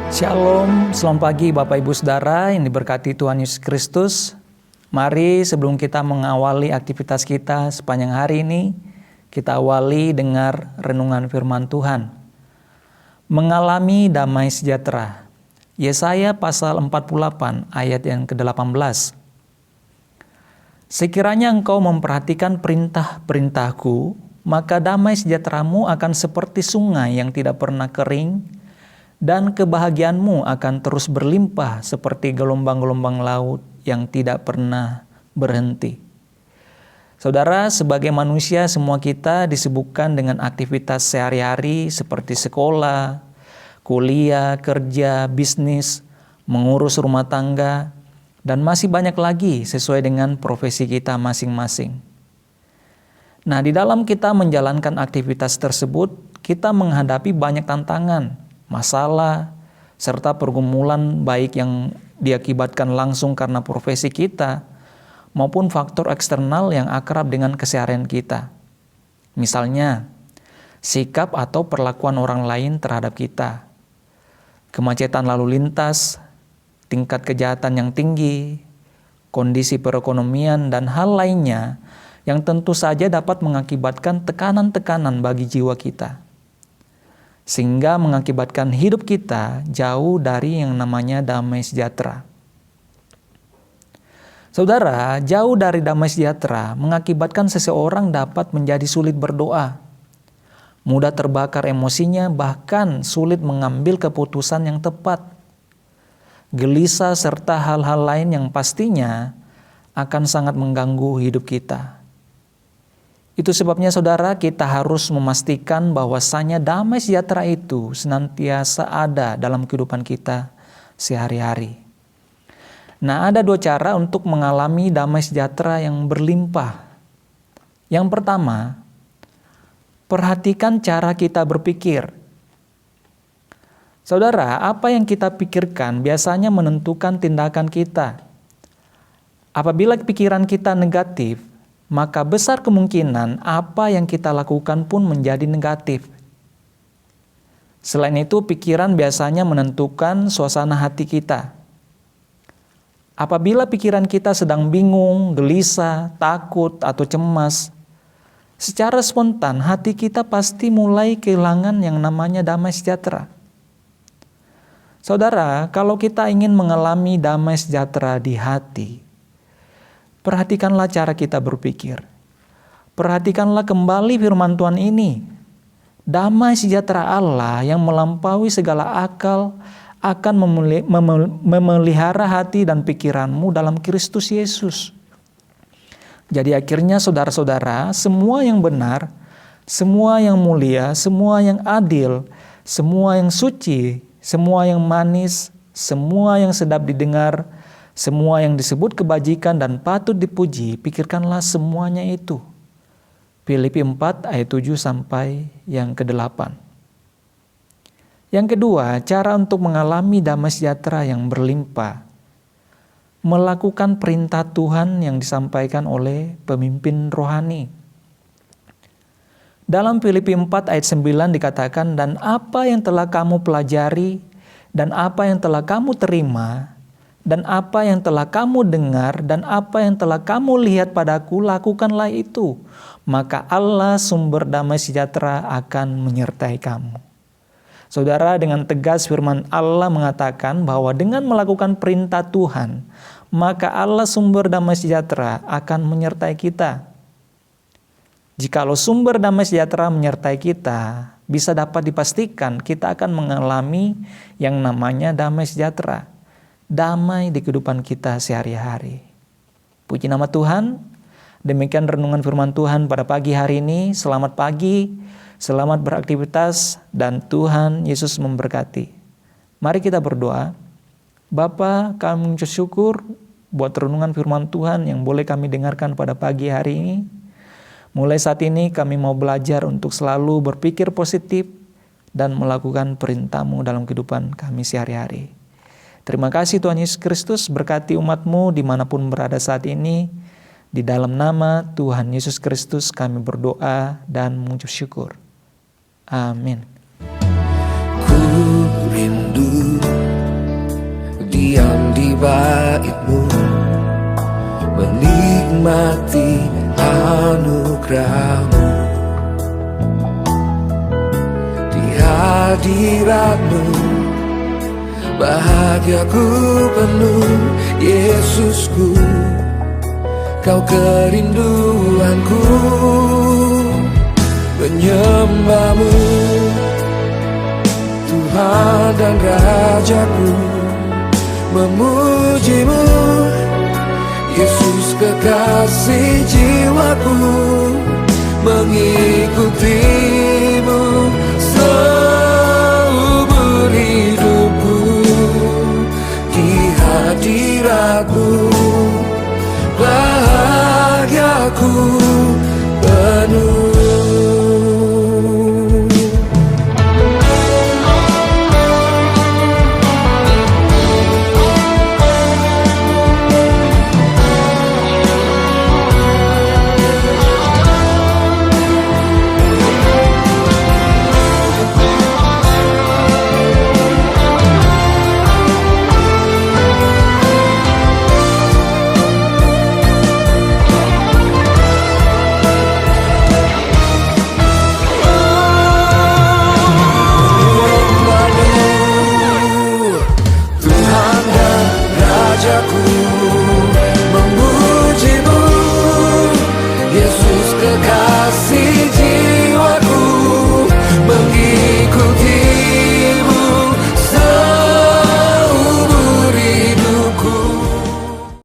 Shalom, selamat pagi Bapak Ibu Saudara yang diberkati Tuhan Yesus Kristus. Mari sebelum kita mengawali aktivitas kita sepanjang hari ini, kita awali dengar renungan firman Tuhan. Mengalami damai sejahtera. Yesaya pasal 48 ayat yang ke-18. Sekiranya engkau memperhatikan perintah-perintahku, maka damai sejahteramu akan seperti sungai yang tidak pernah kering, dan kebahagiaanmu akan terus berlimpah seperti gelombang-gelombang laut yang tidak pernah berhenti. Saudara, sebagai manusia semua kita disibukkan dengan aktivitas sehari-hari seperti sekolah, kuliah, kerja, bisnis, mengurus rumah tangga, dan masih banyak lagi sesuai dengan profesi kita masing-masing. Nah, di dalam kita menjalankan aktivitas tersebut, kita menghadapi banyak tantangan, masalah, serta pergumulan baik yang diakibatkan langsung karena profesi kita, maupun faktor eksternal yang akrab dengan keseharian kita. Misalnya, sikap atau perlakuan orang lain terhadap kita, kemacetan lalu lintas, tingkat kejahatan yang tinggi, kondisi perekonomian, dan hal lainnya yang tentu saja dapat mengakibatkan tekanan-tekanan bagi jiwa kita, sehingga mengakibatkan hidup kita jauh dari yang namanya damai sejahtera. Saudara, jauh dari damai sejahtera mengakibatkan seseorang dapat menjadi sulit berdoa, mudah terbakar emosinya, bahkan sulit mengambil keputusan yang tepat, gelisah, serta hal-hal lain yang pastinya akan sangat mengganggu hidup kita. Itu sebabnya saudara, kita harus memastikan bahwasanya damai sejahtera itu senantiasa ada dalam kehidupan kita sehari-hari. Nah, ada dua cara untuk mengalami damai sejahtera yang berlimpah. Yang pertama, perhatikan cara kita berpikir. Saudara, apa yang kita pikirkan biasanya menentukan tindakan kita. Apabila pikiran kita negatif, maka besar kemungkinan apa yang kita lakukan pun menjadi negatif. Selain itu, pikiran biasanya menentukan suasana hati kita. Apabila pikiran kita sedang bingung, gelisah, takut, atau cemas, secara spontan hati kita pasti mulai kehilangan yang namanya damai sejahtera. Saudara, kalau kita ingin mengalami damai sejahtera di hati, perhatikanlah cara kita berpikir. Perhatikanlah kembali firman Tuhan ini. Damai sejahtera Allah yang melampaui segala akal akan memelihara hati dan pikiranmu dalam Kristus Yesus. Jadi akhirnya saudara-saudara, semua yang benar, semua yang mulia, semua yang adil, semua yang suci, semua yang manis, semua yang sedap didengar, semua yang disebut kebajikan dan patut dipuji, pikirkanlah semuanya itu. Filipi 4 ayat 7 sampai yang ke-8. Yang kedua, cara untuk mengalami damai sejahtera yang berlimpah. Melakukan perintah Tuhan yang disampaikan oleh pemimpin rohani. Dalam Filipi 4 ayat 9 dikatakan, dan apa yang telah kamu pelajari, dan apa yang telah kamu terima, dan apa yang telah kamu dengar, dan apa yang telah kamu lihat padaku, lakukanlah itu. Maka Allah sumber damai sejahtera akan menyertai kamu. Saudara, dengan tegas firman Allah mengatakan bahwa dengan melakukan perintah Tuhan, maka Allah sumber damai sejahtera akan menyertai kita. Jikalau sumber damai sejahtera menyertai kita, bisa dapat dipastikan kita akan mengalami yang namanya damai sejahtera. Damai di kehidupan kita sehari-hari. Puji nama Tuhan. Demikian renungan firman Tuhan pada pagi hari ini. Selamat pagi, selamat beraktivitas, dan Tuhan Yesus memberkati. Mari kita berdoa. Bapa, kami mengucap syukur buat renungan firman Tuhan yang boleh kami dengarkan pada pagi hari ini. Mulai saat ini kami mau belajar untuk selalu berpikir positif dan melakukan perintah-Mu dalam kehidupan kami sehari-hari. Terima kasih Tuhan Yesus Kristus, berkati umat-Mu dimanapun berada saat ini. Di dalam nama Tuhan Yesus Kristus kami berdoa dan mengucap syukur. Amin. Ku rindu diam di bait-Mu, menikmati anugerah-Mu. Di hadirat-Mu bahagiaku penuh, Yesusku, Kau kerinduanku. Menyembah-Mu, Tuhan dan Rajaku, memuji-Mu, Yesus kekasih jiwaku, mengikuti